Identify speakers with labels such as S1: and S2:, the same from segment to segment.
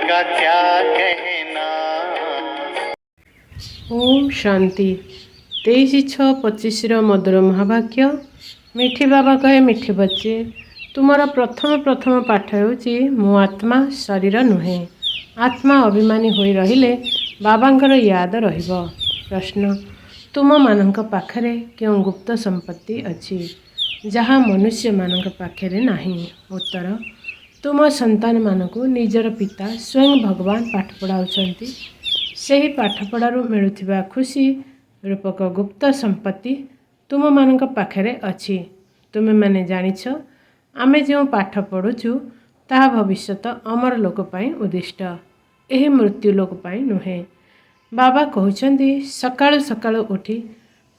S1: का क्या कहना।
S2: ओम शांति 23/6/25 मधुर महावाक्य। मिठी बाबा कहे मिठी बच्चे तुमर प्रथम पाठ होची मु आत्मा शरीर नुहे। आत्मा अभिमानी होई रहिले बाबांकर याद रहिब। प्रश्न तुम मानक पाखरे क्यों गुप्त संपत्ति अच्छी जहाँ मनुष्य मानक पाखरे नाही। उत्तर तुम संतान मानकु निजर पिता स्वयं भगवान पाठ पढ़ाउछंती। ସେହି ପାଠପଢ଼ାରୁ ମିଳୁଥିବା ଖୁସି ରୂପକ ଗୁପ୍ତ ସମ୍ପତ୍ତି ତୁମମାନଙ୍କ ପାଖରେ ଅଛି। ତୁମେମାନେ ଜାଣିଛ ଆମେ ଯେଉଁ ପାଠ ପଢ଼ୁଛୁ ତାହା ଭବିଷ୍ୟତ ଅମର ଲୋକ ପାଇଁ ଉଦ୍ଦିଷ୍ଟ, ଏହି ମୃତ୍ୟୁ ଲୋକ ପାଇଁ ନୁହେଁ। ବାବା କହୁଛନ୍ତି ସକାଳୁ ସକାଳୁ ଉଠି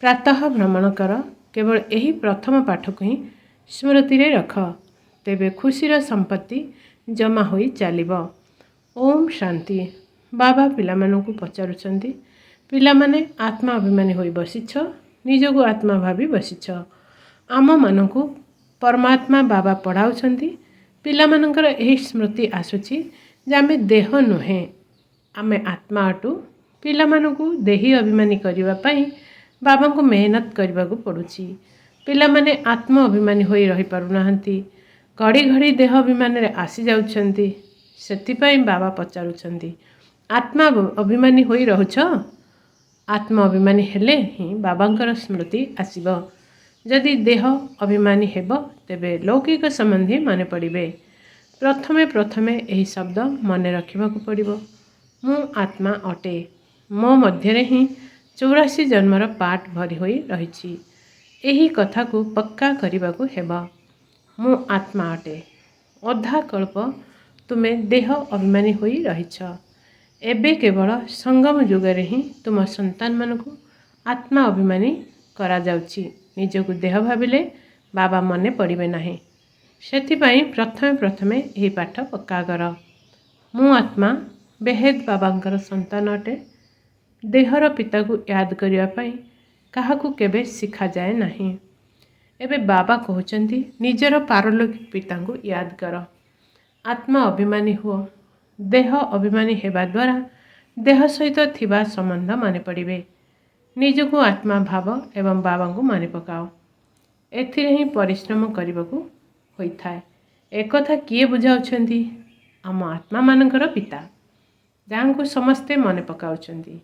S2: ପ୍ରାତଃ ଭ୍ରମଣ କର। କେବଳ ଏହି ପ୍ରଥମ ପାଠକୁ ହିଁ ସ୍ମୃତିରେ ରଖ, ତେବେ ଖୁସିର ସମ୍ପତ୍ତି ଜମା ହୋଇ ଚାଲିବ। ଓମ୍ ଶାନ୍ତି। ବାବା ପିଲାମାନଙ୍କୁ ପଚାରୁଛନ୍ତି, ପିଲାମାନେ ଆତ୍ମା ଅଭିମାନୀ ହୋଇ ବସିଛ, ନିଜକୁ ଆତ୍ମା ଭାବି ବସିଛ। ଆମମାନଙ୍କୁ ପରମାତ୍ମା ବାବା ପଢ଼ାଉଛନ୍ତି। ପିଲାମାନଙ୍କର ଏହି ସ୍ମୃତି ଆସୁଛି ଯେ ଆମେ ଦେହ ନୁହେଁ, ଆମେ ଆତ୍ମା ଅଟୁ। ପିଲାମାନଙ୍କୁ ଦେହୀ ଅଭିମାନୀ କରିବା ପାଇଁ ବାବାଙ୍କୁ ମେହନତ କରିବାକୁ ପଡ଼ୁଛି। ପିଲାମାନେ ଆତ୍ମ ଅଭିମାନୀ ହୋଇ ରହିପାରୁନାହାନ୍ତି, ଘଡ଼ି ଘଡ଼ି ଦେହ ଅଭିମାନରେ ଆସିଯାଉଛନ୍ତି। ସେଥିପାଇଁ ବାବା ପଚାରୁଛନ୍ତି ଆତ୍ମା ଅଭିମାନୀ ହୋଇ ରହୁଛ? ଆତ୍ମ ଅଭିମାନୀ ହେଲେ ହିଁ ବାବାଙ୍କର ସ୍ମୃତି ଆସିବ। ଯଦି ଦେହ ଅଭିମାନୀ ହେବ ତେବେ ଲୌକିକ ସମ୍ବନ୍ଧୀ ମନେ ପଡ଼ିବେ। ପ୍ରଥମେ ଏହି ଶବ୍ଦ ମନେ ରଖିବାକୁ ପଡ଼ିବ। ମୁଁ ଆତ୍ମା ଅଟେ, ମୋ ମଧ୍ୟରେ ହିଁ 84 ଜନ୍ମର ପାଠ ଭରି ହୋଇ ରହିଛି। ଏହି କଥାକୁ ପକ୍କା କରିବାକୁ ହେବ। ମୁଁ ଆତ୍ମା ଅଟେ। ଅଧା କଳ୍ପ ତୁମେ ଦେହ ଅଭିମାନୀ ହୋଇ ରହିଛ। ଏବେ କେବଳ ସଙ୍ଗମ ଯୁଗରେ ହିଁ ତୁମ ସନ୍ତାନମାନଙ୍କୁ ଆତ୍ମା ଅଭିମାନୀ କରାଯାଉଛି। ନିଜକୁ ଦେହ ଭାବିଲେ ବାବା ମନେ ପଡ଼ିବେ ନାହିଁ। ସେଥିପାଇଁ ପ୍ରଥମେ ଏହି ପାଠ ପକ୍କା କର। ମୁଁ ଆତ୍ମା ବେହେଦ ବାବାଙ୍କର ସନ୍ତାନ ଅଟେ। ଦେହର ପିତାକୁ ୟାଦ କରିବା ପାଇଁ କାହାକୁ କେବେ ଶିଖାଯାଏ ନାହିଁ। ଏବେ ବାବା କହୁଛନ୍ତି ନିଜର ପାରଲୌକିକ ପିତାଙ୍କୁ ୟାଦ କର। ଆତ୍ମା ଅଭିମାନୀ ହୁଅ। ଦେହ ଅଭିମାନୀ ହେବା ଦ୍ୱାରା ଦେହ ସହିତ ଥିବା ସମ୍ବନ୍ଧ ମନେ ପଡ଼ିବେ। ନିଜକୁ ଆତ୍ମା ଭାବ ଏବଂ ବାବାଙ୍କୁ ମନେ ପକାଅ। ଏଥିରେ ହିଁ ପରିଶ୍ରମ କରିବାକୁ ହୋଇଥାଏ। ଏକଥା କିଏ ବୁଝାଉଛନ୍ତି? ଆମ ଆତ୍ମାମାନଙ୍କର ପିତା, ଯାହାଙ୍କୁ ସମସ୍ତେ ମନେ ପକାଉଛନ୍ତି।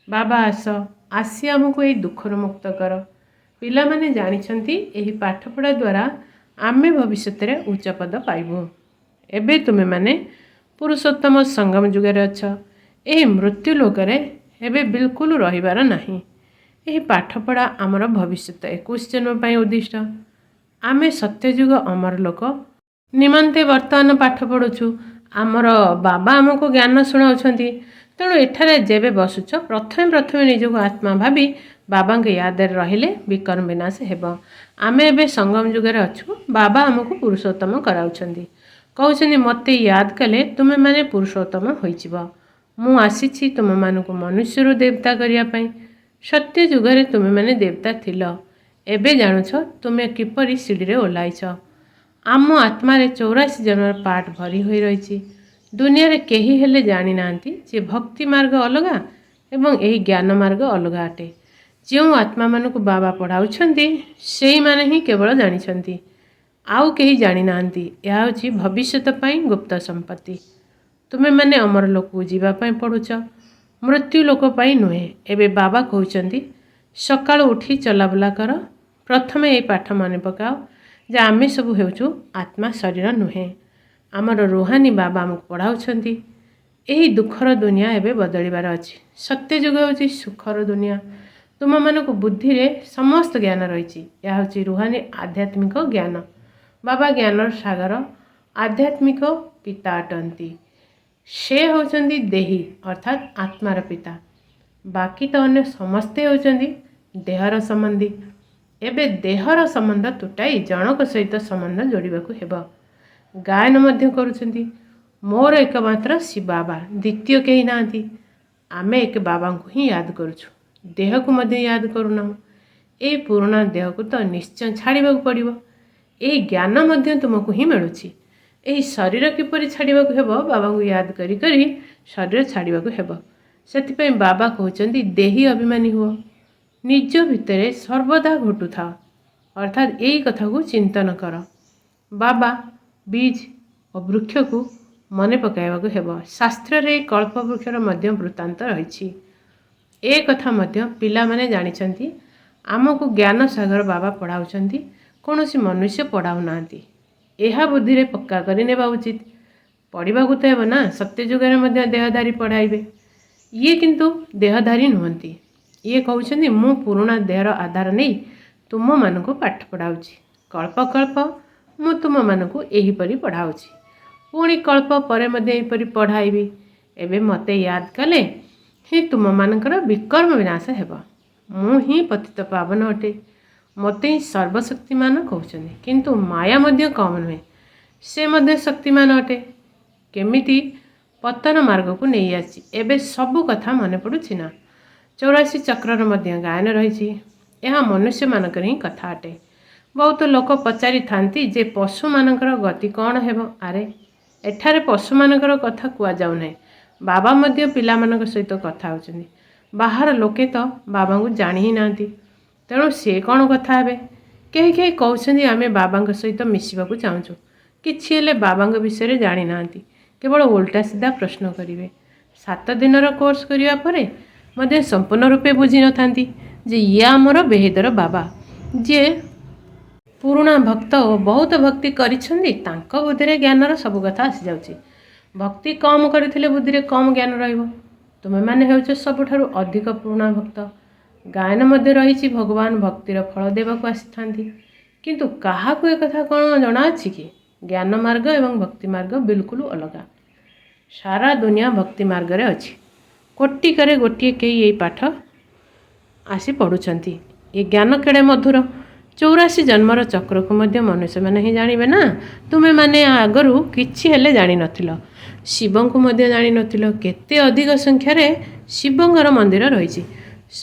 S2: ବାବା ଆସି ଆମକୁ ଏହି ଦୁଃଖରୁ ମୁକ୍ତ କର। ପିଲାମାନେ ଜାଣିଛନ୍ତି ଏହି ପାଠପଢ଼ା ଦ୍ୱାରା ଆମେ ଭବିଷ୍ୟତରେ ଉଚ୍ଚ ପଦ ପାଇବୁ। ଏବେ ତୁମେମାନେ ପୁରୁଷୋତ୍ତମ ସଙ୍ଗମ ଯୁଗରେ ଅଛ। ଏହି ମୃତ୍ୟୁ ଲୋକରେ ଏବେ ବିଲକୁଲ ରହିବାର ନାହିଁ। ଏହି ପାଠପଢ଼ା ଆମର ଭବିଷ୍ୟତ 21 ଜନ୍ମ ପାଇଁ ଉଦ୍ଦିଷ୍ଟ। ଆମେ ସତ୍ୟଯୁଗ ଅମର ଲୋକ ନିମନ୍ତେ ବର୍ତ୍ତମାନ ପାଠ ପଢ଼ୁଛୁ। ଆମର ବାବା ଆମକୁ ଜ୍ଞାନ ଶୁଣାଉଛନ୍ତି। ତେଣୁ ଏଠାରେ ଯେବେ ବସୁଛ ପ୍ରଥମେ ନିଜକୁ ଆତ୍ମା ଭାବି ବାବାଙ୍କ ୟାଦରେ ରହିଲେ ବିକର୍ମ ବିନାଶ ହେବ। ଆମେ ଏବେ ସଙ୍ଗମ ଯୁଗରେ ଅଛୁ। ବାବା ଆମକୁ ପୁରୁଷୋତ୍ତମ କରାଉଛନ୍ତି। କହୁଛନ୍ତି ମୋତେ ୟାଦ କଲେ ତୁମେମାନେ ପୁରୁଷୋତ୍ତମ ହୋଇଯିବ। ମୁଁ ଆସିଛି ତୁମମାନଙ୍କୁ ମନୁଷ୍ୟରୁ ଦେବତା କରିବା ପାଇଁ। ସତ୍ୟ ଯୁଗରେ ତୁମେମାନେ ଦେବତା ଥିଲ। ଏବେ ଜାଣୁଛ ତୁମେ କିପରି ସିଡ଼ିରେ ଓହ୍ଲାଇଛ। ଆମ ଆତ୍ମାରେ 84 ଜନ୍ମର ପାଠ ଭରି ହୋଇ ରହିଛି। ଦୁନିଆରେ କେହି ହେଲେ ଜାଣିନାହାନ୍ତି ଯେ ଭକ୍ତି ମାର୍ଗ ଅଲଗା ଏବଂ ଏହି ଜ୍ଞାନ ମାର୍ଗ ଅଲଗା ଅଟେ। ଯେଉଁ ଆତ୍ମାମାନଙ୍କୁ ବାବା ପଢ଼ାଉଛନ୍ତି ସେଇମାନେ ହିଁ କେବଳ ଜାଣିଛନ୍ତି, ଆଉ କେହି ଜାଣିନାହାନ୍ତି। ଏହା ହେଉଛି ଭବିଷ୍ୟତ ପାଇଁ ଗୁପ୍ତ ସମ୍ପତ୍ତି। ତୁମେମାନେ ଅମର ଲୋକକୁ ଯିବା ପାଇଁ ପଢ଼ୁଛ, ମୃତ୍ୟୁ ଲୋକ ପାଇଁ ନୁହେଁ। ଏବେ ବାବା କହୁଛନ୍ତି ସକାଳୁ ଉଠି ଚଲାବୁଲା କର। ପ୍ରଥମେ ଏହି ପାଠ ମନେ ପକାଅ ଯେ ଆମେ ସବୁ ହେଉଛୁ ଆତ୍ମା, ଶରୀର ନୁହେଁ। ଆମର ରୁହାନୀ ବାବା ଆମକୁ ପଢ଼ାଉଛନ୍ତି ଏହି ଦୁଃଖର ଦୁନିଆ ଏବେ ବଦଳିବାର ଅଛି। ସତ୍ୟଯୁଗ ହେଉଛି ସୁଖର ଦୁନିଆ। ତୁମମାନଙ୍କୁ ବୁଦ୍ଧିରେ ସମସ୍ତ ଜ୍ଞାନ ରହିଛି। ଏହା ହେଉଛି ରୁହାନୀ ଆଧ୍ୟାତ୍ମିକ ଜ୍ଞାନ। ବାବା ଜ୍ଞାନର ସାଗର, ଆଧ୍ୟାତ୍ମିକ ପିତା ଅଟନ୍ତି। ସେ ହେଉଛନ୍ତି ଦେହୀ ଅର୍ଥାତ୍ ଆତ୍ମାର ପିତା। ବାକି ତ ଅନ୍ୟ ସମସ୍ତେ ହେଉଛନ୍ତି ଦେହର ସମ୍ବନ୍ଧୀ। ଏବେ ଦେହର ସମ୍ବନ୍ଧ ତୁଟାଇ ଜଣକ ସହିତ ସମ୍ବନ୍ଧ ଯୋଡ଼ିବାକୁ ହେବ। ଗାୟନ ମଧ୍ୟ କରୁଛନ୍ତି ମୋର ଏକମାତ୍ର ଶିବ ବାବା, ଦ୍ୱିତୀୟ କେହି ନାହାନ୍ତି। ଆମେ ଏକ ବାବାଙ୍କୁ ହିଁ ୟାଦ କରୁଛୁ, ଦେହକୁ ମଧ୍ୟ ୟାଦ କରୁନାହୁଁ। ଏହି ପୁରୁଣା ଦେହକୁ ତ ନିଶ୍ଚୟ ଛାଡ଼ିବାକୁ ପଡ଼ିବ। ଏହି ଜ୍ଞାନ ମଧ୍ୟ ତୁମକୁ ହିଁ ମିଳୁଛି। ଏହି ଶରୀର କିପରି ଛାଡ଼ିବାକୁ ହେବ? ବାବାଙ୍କୁ ୟାଦ କରି କରି ଶରୀର ଛାଡ଼ିବାକୁ ହେବ। ସେଥିପାଇଁ ବାବା କହୁଛନ୍ତି ଦେହି ଅଭିମାନୀ ହୁଅ, ନିଜ ଭିତରେ ସର୍ବଦା ଘଟୁଥାଅ। ଅର୍ଥାତ୍ ଏଇ କଥାକୁ ଚିନ୍ତନ କର। ବାବା ବୀଜ ଓ ବୃକ୍ଷକୁ ମନେ ପକାଇବାକୁ ହେବ। ଶାସ୍ତ୍ରରେ ଏହି କଳ୍ପବୃକ୍ଷର ମଧ୍ୟ ବୃତ୍ତାନ୍ତ ରହିଛି। ଏ କଥା ମଧ୍ୟ ପିଲାମାନେ ଜାଣିଛନ୍ତି। ଆମକୁ ଜ୍ଞାନ ସାଗର ବାବା ପଢ଼ାଉଛନ୍ତି, କୌଣସି ମନୁଷ୍ୟ ପଢ଼ାଉନାହାନ୍ତି। ଏହା ବୁଦ୍ଧିରେ ପକ୍କା କରିନେବା ଉଚିତ। ପଢ଼ିବାକୁ ତ ହେବ ନା। ସତ୍ୟ ଯୁଗରେ ମଧ୍ୟ ଦେହଧାରୀ ପଢ଼ାଇବେ। ଇଏ କିନ୍ତୁ ଦେହଧାରୀ ନୁହନ୍ତି। ଇଏ କହୁଛନ୍ତି ମୁଁ ପୁରୁଣା ଦେହର ଆଧାର ନେଇ ତୁମମାନଙ୍କୁ ପାଠ ପଢ଼ାଉଛି। କଳ୍ପ କଳ୍ପ ମୁଁ ତୁମମାନଙ୍କୁ ଏହିପରି ପଢ଼ାଉଛି, ପୁଣି କଳ୍ପ ପରେ ମଧ୍ୟ ଏହିପରି ପଢ଼ାଇବି। ଏବେ ମୋତେ ୟାଦ କଲେ ହିଁ ତୁମମାନଙ୍କର ବିକର୍ମ ବିନାଶ ହେବ। ମୁଁ ହିଁ ପତିତ ପାବନ ଅଟେ। ମୋତେ ହିଁ ସର୍ବଶକ୍ତିମାନ କହୁଛନ୍ତି, କିନ୍ତୁ ମାୟା ମଧ୍ୟ କମ୍ ନୁହେଁ, ସେ ମଧ୍ୟ ଶକ୍ତିମାନ ଅଟେ। କେମିତି ପତନ ମାର୍ଗକୁ ନେଇ ଆସିଛି। ଏବେ ସବୁ କଥା ମନେ ପଡ଼ୁଛି ନା? 84 ଚକ୍ରର ମଧ୍ୟ ଗାୟନ ରହିଛି। ଏହା ମନୁଷ୍ୟମାନଙ୍କର ହିଁ କଥା ଅଟେ। ବହୁତ ଲୋକ ପଚାରିଥାନ୍ତି ଯେ ପଶୁମାନଙ୍କର ଗତି କ'ଣ ହେବ? ଆରେ ଏଠାରେ ପଶୁମାନଙ୍କର କଥା କୁହାଯାଉ ନାହିଁ। ବାବା ମଧ୍ୟ ପିଲାମାନଙ୍କ ସହିତ କଥା ହେଉଛନ୍ତି। ବାହାର ଲୋକେ ତ ବାବାଙ୍କୁ ଜାଣି ହିଁ ନାହାନ୍ତି, ତେଣୁ ସେ କ'ଣ କଥା ହେବେ? କେହି କେହି କହୁଛନ୍ତି ଆମେ ବାବାଙ୍କ ସହିତ ମିଶିବାକୁ ଚାହୁଁଛୁ, କିଛି ହେଲେ ବାବାଙ୍କ ବିଷୟରେ ଜାଣିନାହାନ୍ତି, କେବଳ ଓଲଟା ସିଧା ପ୍ରଶ୍ନ କରିବେ। 7 ଦିନର କୋର୍ସ କରିବା ପରେ ମଧ୍ୟ ସମ୍ପୂର୍ଣ୍ଣ ରୂପେ ବୁଝିନଥାନ୍ତି ଯେ ଇଏ ଆମର ବେହେଦର ବାବା, ଯିଏ ପୁରୁଣା ଭକ୍ତ ଓ ବହୁତ ଭକ୍ତି କରିଛନ୍ତି। ତାଙ୍କ ବୁଦ୍ଧିରେ ଜ୍ଞାନର ସବୁ କଥା ଆସିଯାଉଛି। ଭକ୍ତି କମ୍ କରିଥିଲେ ବୁଦ୍ଧିରେ କମ୍ ଜ୍ଞାନ ରହିବ। ତୁମେମାନେ ହେଉଛ ସବୁଠାରୁ ଅଧିକ ପୁରୁଣା ଭକ୍ତ। ଗାୟନ ମଧ୍ୟ ରହିଛି ଭଗବାନ ଭକ୍ତିର ଫଳ ଦେବାକୁ ଆସିଥାନ୍ତି। କିନ୍ତୁ କାହାକୁ ଏକଥା କ'ଣ ଜଣାଅଛି କି? ଜ୍ଞାନ ମାର୍ଗ ଏବଂ ଭକ୍ତି ମାର୍ଗ ବିଲକୁଲ ଅଲଗା। ସାରା ଦୁନିଆ ଭକ୍ତି ମାର୍ଗରେ ଅଛି। କୋଟିକରେ ଗୋଟିଏ କେହି ଏହି ପାଠ ଆସି ପଢ଼ୁଛନ୍ତି। ଏ ଜ୍ଞାନ କେଡ଼େ ମଧୁର। 84 ଜନ୍ମର ଚକ୍ରକୁ ମଧ୍ୟ ମନୁଷ୍ୟମାନେ ହିଁ ଜାଣିବେ ନା। ତୁମେମାନେ ଆଗରୁ କିଛି ହେଲେ ଜାଣିନଥିଲ। ଶିବଙ୍କୁ ମଧ୍ୟ ଜାଣିନଥିଲ। କେତେ ଅଧିକ ସଂଖ୍ୟାରେ ଶିବଙ୍କର ମନ୍ଦିର ରହିଛି।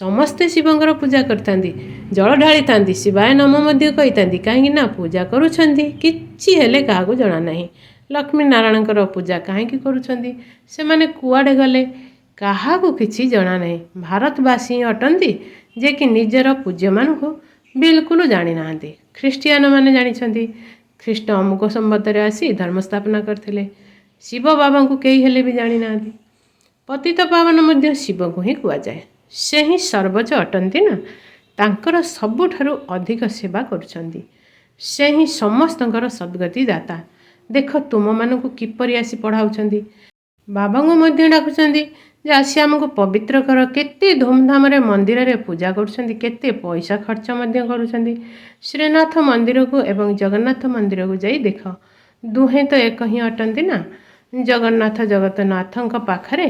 S2: ସମସ୍ତେ ଶିବଙ୍କର ପୂଜା କରିଥାନ୍ତି, ଜଳ ଢାଳିଥାନ୍ତି, ଶିବାୟ ନମ ମଧ୍ୟ କହିଥାନ୍ତି। କାହିଁକି ନା ପୂଜା କରୁଛନ୍ତି। କିଛି ହେଲେ କାହାକୁ ଜଣା ନାହିଁ। ଲକ୍ଷ୍ମୀ ନାରାୟଣଙ୍କର ପୂଜା କାହିଁକି କରୁଛନ୍ତି? ସେମାନେ କୁଆଡ଼େ ଗଲେ? କାହାକୁ କିଛି ଜଣା ନାହିଁ। ଭାରତବାସୀ ହିଁ ଅଟନ୍ତି ଯେ କି ନିଜର ପୂଜ୍ୟମାନଙ୍କୁ ବିଲକୁଲ ଜାଣିନାହାନ୍ତି। ଖ୍ରୀଷ୍ଟିଆନ ମାନେ ଜାଣିଛନ୍ତି। ଖ୍ରୀଷ୍ଟ ଅମୁକ ସମ୍ବତରେ ଆସି ଧର୍ମ ସ୍ଥାପନା କରିଥିଲେ। ଶିବ ବାବାଙ୍କୁ କେହି ହେଲେ ବି ଜାଣିନାହାନ୍ତି। ପତିତ ପାବନ ମଧ୍ୟ ଶିବଙ୍କୁ ହିଁ କୁହାଯାଏ। ସେ ହିଁ ସର୍ବୋଚ୍ଚ ଅଟନ୍ତି ନା। ତାଙ୍କର ସବୁଠାରୁ ଅଧିକ ସେବା କରୁଛନ୍ତି। ସେ ହିଁ ସମସ୍ତଙ୍କର ସଦ୍ଗତି ଦାତା। ଦେଖ ତୁମମାନଙ୍କୁ କିପରି ଆସି ପଢ଼ାଉଛନ୍ତି। ବାବାଙ୍କୁ ମଧ୍ୟ ଡାକୁଛନ୍ତି ଯେ ଆସି ଆମକୁ ପବିତ୍ର କର। କେତେ ଧୁମଧାମରେ ମନ୍ଦିରରେ ପୂଜା କରୁଛନ୍ତି, କେତେ ପଇସା ଖର୍ଚ୍ଚ ମଧ୍ୟ କରୁଛନ୍ତି। ଶ୍ରୀନାଥ ମନ୍ଦିରକୁ ଏବଂ ଜଗନ୍ନାଥ ମନ୍ଦିରକୁ ଯାଇ ଦେଖ, ଦୁହେଁ ତ ଏକ ହିଁ ଅଟନ୍ତି ନା। ଜଗନ୍ନାଥ ଜଗତନାଥଙ୍କ ପାଖରେ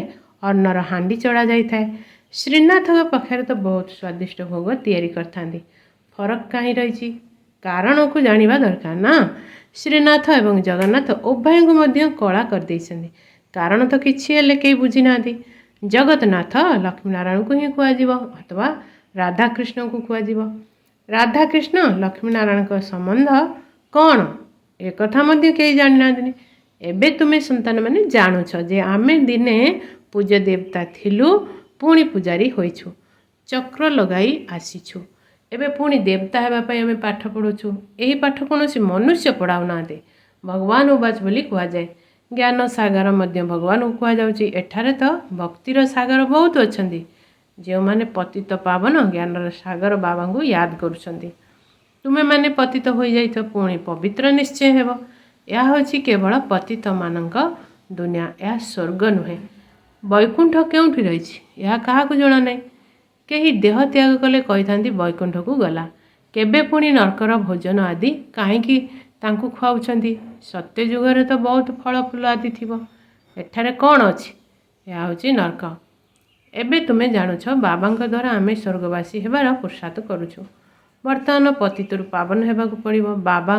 S2: ଅନ୍ନର ହାଣ୍ଡି ଚଢ଼ା ଯାଇଥାଏ। ଶ୍ରୀନାଥଙ୍କ ପାଖରେ ତ ବହୁତ ସ୍ୱାଦିଷ୍ଟ ଭୋଗ ତିଆରି କରିଥାନ୍ତି। ଫରକ କାହିଁ ରହିଛି? କାରଣକୁ ଜାଣିବା ଦରକାର ନା। ଶ୍ରୀନାଥ ଏବଂ ଜଗନ୍ନାଥ ଉଭୟଙ୍କୁ ମଧ୍ୟ କଳା କରିଦେଇଛନ୍ତି। କାରଣ ତ କିଛି ହେଲେ କେହି ବୁଝିନାହାନ୍ତି। ଜଗତନାଥ ଲକ୍ଷ୍ମୀନାରାୟଣଙ୍କୁ ହିଁ କୁହାଯିବ ଅଥବା ରାଧାକୃଷ୍ଣଙ୍କୁ କୁହାଯିବ। ରାଧାକୃଷ୍ଣ ଲକ୍ଷ୍ମୀନାରାୟଣଙ୍କ ସମ୍ବନ୍ଧ କ'ଣ ଏକଥା ମଧ୍ୟ କେହି ଜାଣିନାହାନ୍ତି। ଏବେ ତୁମେ ସନ୍ତାନମାନେ ଜାଣୁଛ ଯେ ଆମେ ଦିନେ ପୂଜ୍ୟ ଦେବତା ଥିଲୁ, ପୁଣି ପୂଜାରୀ ହୋଇଛୁ, ଚକ୍ର ଲଗାଇ ଆସିଛୁ। ଏବେ ପୁଣି ଦେବତା ହେବା ପାଇଁ ଆମେ ପାଠ ପଢ଼ୁଛୁ। ଏହି ପାଠ କୌଣସି ମନୁଷ୍ୟ ପଢ଼ାଉନାହାନ୍ତି। ଭଗବାନ ଉବାଚ ବୋଲି କୁହାଯାଏ। ଜ୍ଞାନ ସାଗର ମଧ୍ୟ ଭଗବାନଙ୍କୁ କୁହାଯାଉଛି। ଏଠାରେ ତ ଭକ୍ତିର ସାଗର ବହୁତ ଅଛନ୍ତି, ଯେଉଁମାନେ ପତିତ ପାବନ ଜ୍ଞାନର ସାଗର ବାବାଙ୍କୁ ୟାଦ କରୁଛନ୍ତି। ତୁମେମାନେ ପତିତ ହୋଇଯାଇଛ, ପୁଣି ପବିତ୍ର ନିଶ୍ଚୟ ହେବ। ଏହା ହେଉଛି କେବଳ ପତିତମାନଙ୍କ ଦୁନିଆ, ଏହା ସ୍ୱର୍ଗ ନୁହେଁ। ବୈକୁଣ୍ଠ କେଉଁଠି ରହିଛି ଏହା କାହାକୁ ଜଣା ନାହିଁ। କେହି ଦେହ ତ୍ୟାଗ କଲେ କହିଥାନ୍ତି ବୈକୁଣ୍ଠକୁ ଗଲା। କେବେ ପୁଣି ନର୍କର ଭୋଜନ ଆଦି କାହିଁକି ତାଙ୍କୁ ଖୁଆଉଛନ୍ତି? ସତ୍ୟ ଯୁଗରେ ତ ବହୁତ ଫଳ ଫୁଲ ଆଦି ଥିବ। ଏଠାରେ କ'ଣ ଅଛି? ଏହା ହେଉଛି ନର୍କ। ଏବେ ତୁମେ ଜାଣୁଛ ବାବାଙ୍କ ଦ୍ୱାରା ଆମେ ସ୍ୱର୍ଗବାସୀ ହେବାର ପୁରୁଷାର୍ଥ କରୁଛୁ। ବର୍ତ୍ତମାନ ପତିତରୁ ପାବନ ହେବାକୁ ପଡ଼ିବ। ବାବା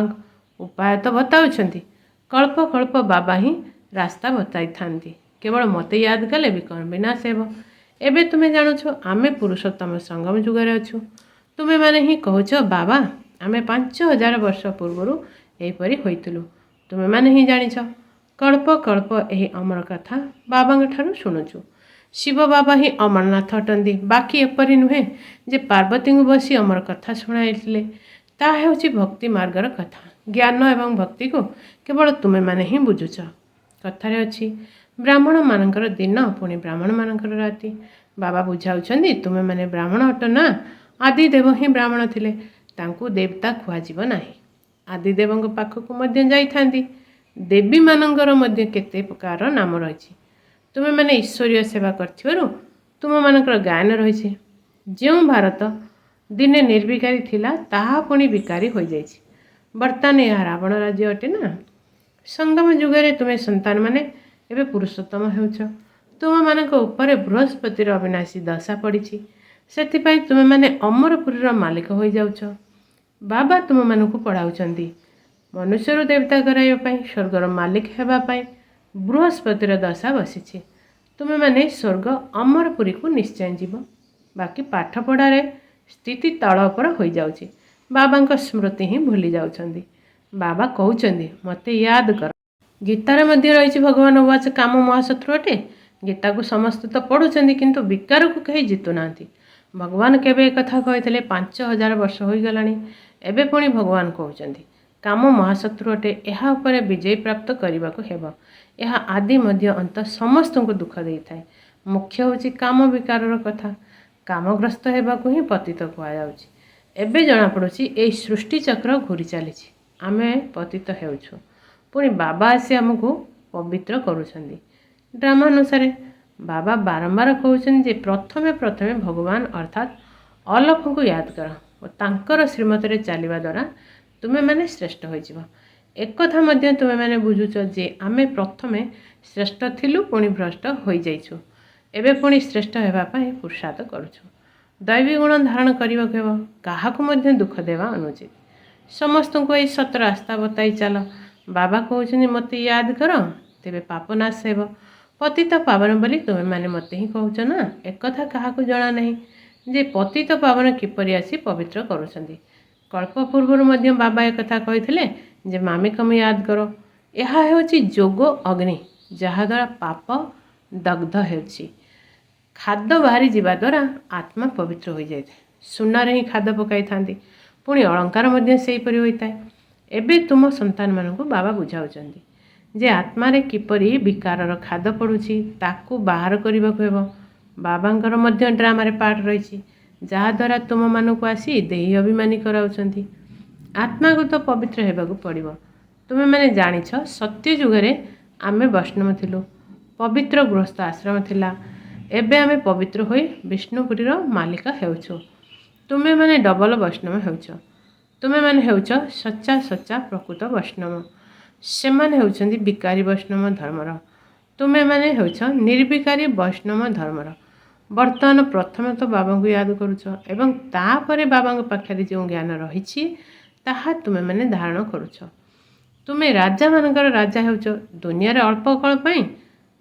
S2: ଉପାୟ ତ ବତାଉଛନ୍ତି। କଳ୍ପ କଳ୍ପ ବାବା ହିଁ ରାସ୍ତା ବତାଇଥାନ୍ତି। କେବଳ ମୋତେ ୟାଦ କଲେ ବିକର୍ମ ବିନାଶ ହେବ। ଏବେ ତୁମେ ଜାଣୁଛ ଆମେ ପୁରୁଷୋତ୍ତମ ସଙ୍ଗମ ଯୁଗରେ ଅଛୁ। ତୁମେମାନେ ହିଁ କହୁଛ ବାବା ଆମେ 5000 ବର୍ଷ ପୂର୍ବରୁ ଏହିପରି ହୋଇଥିଲୁ। ତୁମେମାନେ ହିଁ ଜାଣିଛ। କଳ୍ପ କଳ୍ପ ଏହି ଅମର କଥା ବାବାଙ୍କ ଠାରୁ ଶୁଣୁଛୁ। ଶିବ ବାବା ହିଁ ଅମରନାଥ ଅଟନ୍ତି। ବାକି ଏପରି ନୁହେଁ ଯେ ପାର୍ବତୀଙ୍କୁ ବସି ଅମର କଥା ଶୁଣାଇଥିଲେ। ତାହା ହେଉଛି ଭକ୍ତି ମାର୍ଗର କଥା। ଜ୍ଞାନ ଏବଂ ଭକ୍ତିକୁ କେବଳ ତୁମେମାନେ ହିଁ ବୁଝୁଛ। କଥାରେ ଅଛି, ବ୍ରାହ୍ମଣମାନଙ୍କର ଦିନ ପୁଣି ବ୍ରାହ୍ମଣମାନଙ୍କର ରାତି। ବାବା ବୁଝାଉଛନ୍ତି, ତୁମେମାନେ ବ୍ରାହ୍ମଣ ଅଟ ନା। ଆଦିଦେବ ହିଁ ବ୍ରାହ୍ମଣ ଥିଲେ, ତାଙ୍କୁ ଦେବତା କୁହାଯିବ ନାହିଁ। ଆଦିଦେବଙ୍କ ପାଖକୁ ମଧ୍ୟ ଯାଇଥାନ୍ତି। ଦେବୀମାନଙ୍କର ମଧ୍ୟ କେତେ ପ୍ରକାର ନାମ ରହିଛି। ତୁମେମାନେ ଈଶ୍ୱରୀୟ ସେବା କରିଥିବାରୁ ତୁମମାନଙ୍କର ଗାୟନ ରହିଛି। ଯେଉଁ ଭାରତ ଦିନେ ନିର୍ବିକାରୀ ଥିଲା, ତାହା ପୁଣି ବିକାରୀ ହୋଇଯାଇଛି। ବର୍ତ୍ତମାନ ଏହା ରାବଣ ରାଜ୍ୟ ଅଟେ ନା। ସଙ୍ଗମ ଯୁଗରେ ତୁମେ ସନ୍ତାନମାନେ ଏବେ ପୁରୁଷୋତ୍ତମ ହେଉଛ। ତୁମମାନଙ୍କ ଉପରେ ବୃହସ୍ପତିର ଅବିନାଶୀ ଦଶା ପଡ଼ିଛି। ସେଥିପାଇଁ ତୁମେମାନେ ଅମରପୁରୀର ମାଲିକ ହୋଇଯାଉଛ। ବାବା ତୁମମାନଙ୍କୁ ପଢ଼ାଉଛନ୍ତି। ମନୁଷ୍ୟରୁ ଦେବତା କରାଇବା ପାଇଁ, ସ୍ୱର୍ଗର ମାଲିକ ହେବା ପାଇଁ ବୃହସ୍ପତିର ଦଶା ବସିଛି। ତୁମେମାନେ ସ୍ୱର୍ଗ ଅମରପୁରୀକୁ ନିଶ୍ଚୟ ଯିବ। ବାକି ପାଠପଢ଼ାରେ ସ୍ଥିତି ତଳ ଉପର ହୋଇଯାଉଛି। ବାବାଙ୍କ ସ୍ମୃତି ହିଁ ଭୁଲି ଯାଉଛନ୍ତି। ବାବା କହୁଛନ୍ତି, ମୋତେ ୟାଦ କର। ଗୀତାରେ ମଧ୍ୟ ରହିଛି, ଭଗବାନ ଉବାଚ କାମ ମହାଶତ୍ରୁ ଅଟେ। ଗୀତାକୁ ସମସ୍ତେ ତ ପଢ଼ୁଛନ୍ତି, କିନ୍ତୁ ବିକାରକୁ କେହି ଜିତୁନାହାନ୍ତି। ଭଗବାନ କେବେ ଏକଥା କହିଥିଲେ? 5000 ବର୍ଷ ହୋଇଗଲାଣି। ଏବେ ପୁଣି ଭଗବାନ କହୁଛନ୍ତି, କାମ ମହାଶତ୍ରୁ ଅଟେ। ଏହା ଉପରେ ବିଜୟ ପ୍ରାପ୍ତ କରିବାକୁ ହେବ। ଏହା ଆଦି ମଧ୍ୟ ଅନ୍ତ ସମସ୍ତଙ୍କୁ ଦୁଃଖ ଦେଇଥାଏ। ମୁଖ୍ୟ ହେଉଛି କାମ ବିକାରର କଥା। କାମଗ୍ରସ୍ତ ହେବାକୁ ହିଁ ପତିତ କୁହାଯାଉଛି। ଏବେ ଜଣାପଡ଼ୁଛି ଏହି ସୃଷ୍ଟିଚକ୍ର ଘୂରି ଚାଲିଛି। ଆମେ ପତିତ ହେଉଛୁ, ପୁଣି ବାବା ଆସି ଆମକୁ ପବିତ୍ର କରୁଛନ୍ତି। ଡ୍ରାମା ଅନୁସାରେ ବାବା ବାରମ୍ବାର କହୁଛନ୍ତି ଯେ ପ୍ରଥମେ ଭଗବାନ ଅର୍ଥାତ୍ ଅଲଫଙ୍କୁ ୟାଦ କର ଓ ତାଙ୍କର ଶ୍ରୀମତରେ ଚାଲିବା ଦ୍ୱାରା ତୁମେମାନେ ଶ୍ରେଷ୍ଠ ହୋଇଯିବ। ଏକଥା ମଧ୍ୟ ତୁମେମାନେ ବୁଝୁଛ ଯେ ଆମେ ପ୍ରଥମେ ଶ୍ରେଷ୍ଠ ଥିଲୁ, ପୁଣି ଭ୍ରଷ୍ଟ ହୋଇଯାଇଛୁ। ଏବେ ପୁଣି ଶ୍ରେଷ୍ଠ ହେବା ପାଇଁ ପୁରୁଷାର୍ଥ କରୁଛୁ। ଦୈବୀ ଗୁଣ ଧାରଣ କରିବାକୁ ହେବ। କାହାକୁ ମଧ୍ୟ ଦୁଃଖ ଦେବା ଅନୁଚିତ। ସମସ୍ତଙ୍କୁ ଏହି ସତ ରାସ୍ତା ବତାଇ ଚାଲ। ବାବା କହୁଛନ୍ତି, ମୋତେ ୟାଦ କର, ତେବେ ପାପ ନାଶ ହେବ। ପତିତ ପାବନ ବୋଲି ତୁମେମାନେ ମୋତେ ହିଁ କହୁଛ ନା। ଏକଥା କାହାକୁ ଜଣା ନାହିଁ ଯେ ପତିତ ପାବନ କିପରି ଆସି ପବିତ୍ର କରୁଛନ୍ତି। କଳ୍ପ ପୂର୍ବରୁ ମଧ୍ୟ ବାବା ଏକଥା କହିଥିଲେ ଯେ ମାମିକମ ୟାଦ କର। ଏହା ହେଉଛି ଯୋଗ ଅଗ୍ନି, ଯାହାଦ୍ୱାରା ପାପ ଦଗ୍ଧ ହେଉଛି। ଖାଦ ବାହାରି ଯିବା ଦ୍ୱାରା ଆତ୍ମା ପବିତ୍ର ହୋଇଯାଇଥାଏ। ସୁନାରେ ହିଁ ଖାଦ ପକାଇଥାନ୍ତି, ପୁଣି ଅଳଙ୍କାର ମଧ୍ୟ ସେହିପରି ହୋଇଥାଏ। ଏବେ ତୁମ ସନ୍ତାନମାନଙ୍କୁ ବାବା ବୁଝାଉଛନ୍ତି ଯେ ଆତ୍ମାରେ କିପରି ବିକାରର ଖାଦ ପଡ଼ୁଛି, ତାକୁ ବାହାର କରିବାକୁ ହେବ। ବାବାଙ୍କର ମଧ୍ୟ ଡ୍ରାମାରେ ପାର୍ଟ ରହିଛି, ଯାହାଦ୍ୱାରା ତୁମମାନଙ୍କୁ ଆସି ଦେହୀ ଅଭିମାନୀ କରାଉଛନ୍ତି। ଆତ୍ମାକୁ ତ ପବିତ୍ର ହେବାକୁ ପଡ଼ିବ। ତୁମେମାନେ ଜାଣିଛ, ସତ୍ୟ ଯୁଗରେ ଆମେ ବୈଷ୍ଣବ ଥିଲୁ। ପବିତ୍ର ଗୃହସ୍ଥ ଆଶ୍ରମ ଥିଲା। ଏବେ ଆମେ ପବିତ୍ର ହୋଇ ବିଷ୍ଣୁପୁରୀର ମାଲିକ ହେଉଛୁ। ତୁମେମାନେ ଡବଲ ବୈଷ୍ଣବ ହେଉଛ। ତୁମେମାନେ ହେଉଛ ସଚ୍ଚା ପ୍ରକୃତ ବୈଷ୍ଣବ। ସେମାନେ ହେଉଛନ୍ତି ବିକାରୀ ବୈଷ୍ଣବ ଧର୍ମର। ତୁମେମାନେ ହେଉଛ ନିର୍ବିକାରୀ ବୈଷ୍ଣବ ଧର୍ମର। ବର୍ତ୍ତମାନ ପ୍ରଥମେ ତ ବାବାଙ୍କୁ ୟାଦ କରୁଛ ଏବଂ ତାପରେ ବାବାଙ୍କ ପାଖରେ ଯେଉଁ ଜ୍ଞାନ ରହିଛି ତାହା ତୁମେମାନେ ଧାରଣ କରୁଛ। ତୁମେ ରାଜାମାନଙ୍କର ରାଜା ହେଉଛ। ଦୁନିଆରେ ଅଳ୍ପ କାଳ ପାଇଁ,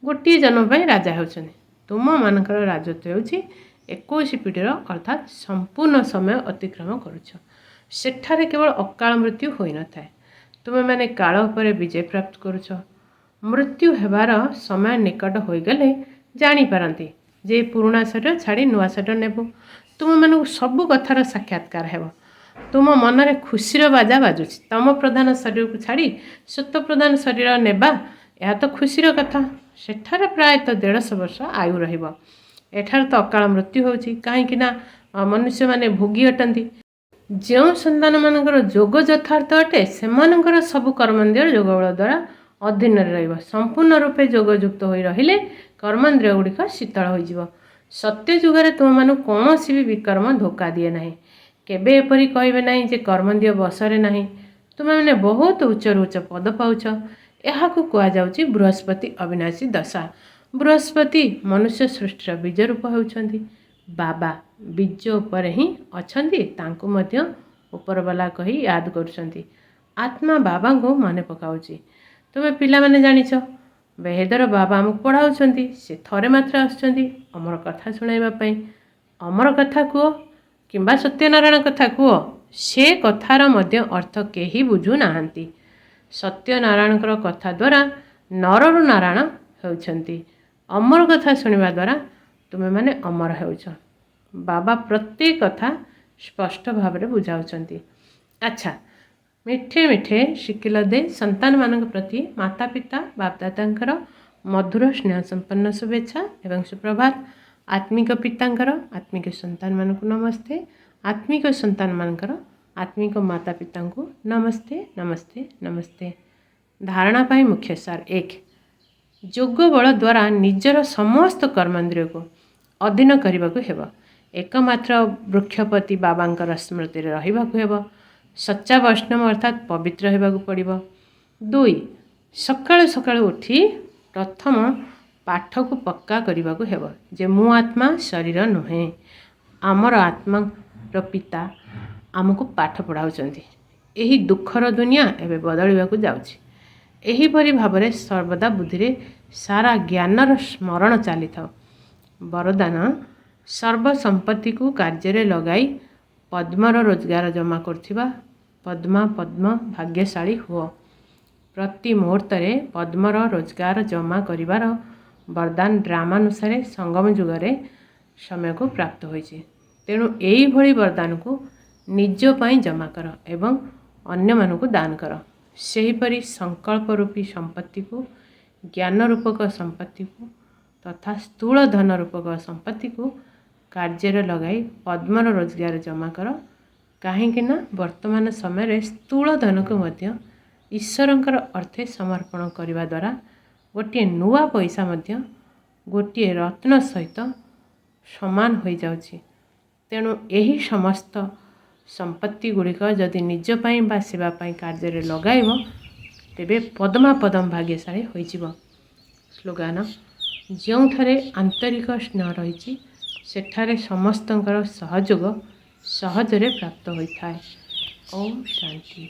S2: ଗୋଟିଏ ଜନ୍ମ ପାଇଁ ରାଜା ହେଉଛନ୍ତି। ତୁମମାନଙ୍କର ରାଜତ୍ୱ ହେଉଛି 21 ପିଢ଼ିର, ଅର୍ଥାତ୍ ସମ୍ପୂର୍ଣ୍ଣ ସମୟ ଅତିକ୍ରମ କରୁଛ। ସେଠାରେ କେବଳ ଅକାଳ ମୃତ୍ୟୁ ହୋଇନଥାଏ। ତୁମେମାନେ କାଳ ଉପରେ ବିଜୟ ପ୍ରାପ୍ତ କରୁଛ। ମୃତ୍ୟୁ ହେବାର ସମୟ ନିକଟ ହୋଇଗଲେ ଜାଣିପାରନ୍ତି ଯେ ପୁରୁଣା ଶରୀର ଛାଡ଼ି ନୂଆ ଶରୀର ନେବୁ। ତୁମମାନଙ୍କୁ ସବୁ କଥାର ସାକ୍ଷାତକାର ହେବ। ତୁମ ମନରେ ଖୁସିର ବାଜା ବାଜୁଛି। ତମ ପ୍ରଧାନ ଶରୀରକୁ ଛାଡ଼ି ସତ୍ୟ ପ୍ରଧାନ ଶରୀର ନେବା, ଏହା ତ ଖୁସିର କଥା। ସେଠାରେ ପ୍ରାୟତଃ 150 ବର୍ଷ ଆୟୁ ରହିବ। ଏଠାରେ ତ ଅକାଳ ମୃତ୍ୟୁ ହେଉଛି, କାହିଁକି ନା ମନୁଷ୍ୟମାନେ ଭୋଗୀ ଅଟନ୍ତି। ଯେଉଁ ସନ୍ତାନମାନଙ୍କର ଯୋଗ ଯଥାର୍ଥ ଅଟେ, ସେମାନଙ୍କର ସବୁ କର୍ମେନ୍ଦ୍ରିୟ ଯୋଗବଳ ଦ୍ୱାରା ଅଧୀନରେ ରହିବ। ସମ୍ପୂର୍ଣ୍ଣ ରୂପେ ଯୋଗଯୁକ୍ତ ହୋଇ ରହିଲେ କର୍ମେନ୍ଦ୍ରିୟ ଗୁଡ଼ିକ ଶୀତଳ ହୋଇଯିବ। ସତ୍ୟ ଯୁଗରେ ତୁମମାନଙ୍କୁ କୌଣସି ବି ବିକର୍ମ ଧୋକା ଦିଏ ନାହିଁ। କେବେ ଏପରି କହିବେ ନାହିଁ ଯେ କର୍ମେନ୍ଦ୍ରିୟ ବଶରେ ନାହିଁ। ତୁମେମାନେ ବହୁତ ଉଚ୍ଚରୁ ଉଚ୍ଚ ପଦ ପାଉଛ। ଏହାକୁ କୁହାଯାଉଛି ବୃହସ୍ପତି ଅବିନାଶୀ ଦଶା। ବୃହସ୍ପତି ମନୁଷ୍ୟ ସୃଷ୍ଟିର ବୀଜ ରୂପ ହେଉଛନ୍ତି। ବାବା ବୀଜ ଉପରେ ହିଁ ଅଛନ୍ତି, ତାଙ୍କୁ ମଧ୍ୟ ଉପରବାଲା କହି ୟାଦ କରୁଛନ୍ତି। ଆତ୍ମା ବାବାଙ୍କୁ ମନେ ପକାଉଛି। ତୁମେ ପିଲାମାନେ ଜାଣିଛ, ବେହେଦର ବାବା ଆମକୁ ପଢ଼ାଉଛନ୍ତି। ସେ ଥରେ ମାତ୍ର ଆସୁଛନ୍ତି ଅମର କଥା ଶୁଣାଇବା ପାଇଁ। ଅମର କଥା କୁହ କିମ୍ବା ସତ୍ୟନାରାୟଣ କଥା କୁହ, ସେ କଥାର ମଧ୍ୟ ଅର୍ଥ କେହି ବୁଝୁନାହାନ୍ତି। ସତ୍ୟନାରାୟଣଙ୍କର କଥା ଦ୍ୱାରା ନରରୁ ନାରାୟଣ ହେଉଛନ୍ତି। ଅମର କଥା ଶୁଣିବା ଦ୍ୱାରା ତୁମେମାନେ ଅମର ହେଉଛ। ବାବା ପ୍ରତ୍ୟେକ କଥା ସ୍ପଷ୍ଟ ଭାବରେ ବୁଝାଉଛନ୍ତି। ଆଚ୍ଛା, ମିଠେ ମିଠେ ଶିକିଲ ଦେଇ ସନ୍ତାନମାନଙ୍କ ପ୍ରତି ମାତା ପିତା ବାପଦାଦାଙ୍କର ମଧୁର ସ୍ନେହ ସମ୍ପନ୍ନ ଶୁଭେଚ୍ଛା ଏବଂ ସୁପ୍ରଭାତ। ଆତ୍ମିକ ପିତାଙ୍କର ଆତ୍ମିକ ସନ୍ତାନମାନଙ୍କୁ ନମସ୍ତେ। ଆତ୍ମିକ ସନ୍ତାନମାନଙ୍କର ଆତ୍ମିକ ମାତା ପିତାଙ୍କୁ ନମସ୍ତେ ନମସ୍ତେ ନମସ୍ତେ। ଧାରଣା ପାଇଁ ମୁଖ୍ୟ ସାର 1. ଯୋଗ ବଳ ଦ୍ୱାରା ନିଜର ସମସ୍ତ କର୍ମେନ୍ଦ୍ରିୟକୁ ଅଧୀନ କରିବାକୁ ହେବ। ଏକମାତ୍ର ବୃକ୍ଷପତି ବାବାଙ୍କର ସ୍ମୃତିରେ ରହିବାକୁ ହେବ। ସଚ୍ଚା ବୈଷ୍ଣବ ଅର୍ଥାତ୍ ପବିତ୍ର ହେବାକୁ ପଡ଼ିବ। 2. ସକାଳୁ ସକାଳୁ ଉଠି ପ୍ରଥମ ପାଠକୁ ପକ୍କା କରିବାକୁ ହେବ ଯେ ମୁଁ ଆତ୍ମା ଶରୀର ନୁହେଁ। ଆମର ଆତ୍ମାର ପିତା ଆମକୁ ପାଠ ପଢ଼ାଉଛନ୍ତି। ଏହି ଦୁଃଖର ଦୁନିଆ ଏବେ ବଦଳିବାକୁ ଯାଉଛି। ଏହିପରି ଭାବରେ ସର୍ବଦା ବୁଦ୍ଧିରେ ସାରା ଜ୍ଞାନର ସ୍ମରଣ ଚାଲିଥାଉ। ବରଦାନ, ସର୍ବ ସମ୍ପତ୍ତିକୁ କାର୍ଯ୍ୟରେ ଲଗାଇ ପଦ୍ମର ରୋଜଗାର ଜମା କରୁଥିବା ପଦ୍ମ ଭାଗ୍ୟଶାଳୀ ହୁଅ। ପ୍ରତି ମୁହୂର୍ତ୍ତରେ ପଦ୍ମର ରୋଜଗାର ଜମା କରିବାର ବରଦାନ ଡ୍ରାମାନୁସାରେ ସଙ୍ଗମ ଯୁଗରେ ସମୟକୁ ପ୍ରାପ୍ତ ହୋଇଛି। ତେଣୁ ଏହିଭଳି ବରଦାନକୁ ନିଜ ପାଇଁ ଜମା କର ଏବଂ ଅନ୍ୟମାନଙ୍କୁ ଦାନ କର। ସେହିପରି ସଂକଳ୍ପ ରୂପୀ ସମ୍ପତ୍ତିକୁ, ଜ୍ଞାନ ରୂପକ ସମ୍ପତ୍ତିକୁ ତଥା ସ୍ଥୂଳ ଧନ ରୂପକ ସମ୍ପତ୍ତିକୁ କାର୍ଯ୍ୟରେ ଲଗାଇ ପଦ୍ମର ରୋଜଗାର ଜମା କର। କାହିଁକି ନା ବର୍ତ୍ତମାନ ସମୟରେ ସ୍ଥୂଳ ଧନକୁ ମଧ୍ୟ ଈଶ୍ୱରଙ୍କର ଅର୍ଥେ ସମର୍ପଣ କରିବା ଦ୍ୱାରା ଗୋଟିଏ ନୂଆ ପଇସା ମଧ୍ୟ ଗୋଟିଏ ରତ୍ନ ସହିତ ସମାନ ହୋଇଯାଉଛି। ତେଣୁ ଏହି ସମସ୍ତ ସମ୍ପତ୍ତି ଗୁଡ଼ିକ ଯଦି ନିଜ ପାଇଁ ବା ସେବା ପାଇଁ କାର୍ଯ୍ୟରେ ଲଗାଇବ ତେବେ ପଦ୍ମ ଭାଗ୍ୟଶାଳୀ ହୋଇଯିବ। ସ୍ଲୋଗାନ, ଯେଉଁଠାରେ ଆନ୍ତରିକ ସ୍ନେହ ରହିଛି ସେଠାରେ ସମସ୍ତଙ୍କର ସହଯୋଗ ସହଜରେ ପ୍ରାପ୍ତ ହୋଇଥାଏ। ଓମ୍ ଶାନ୍ତି।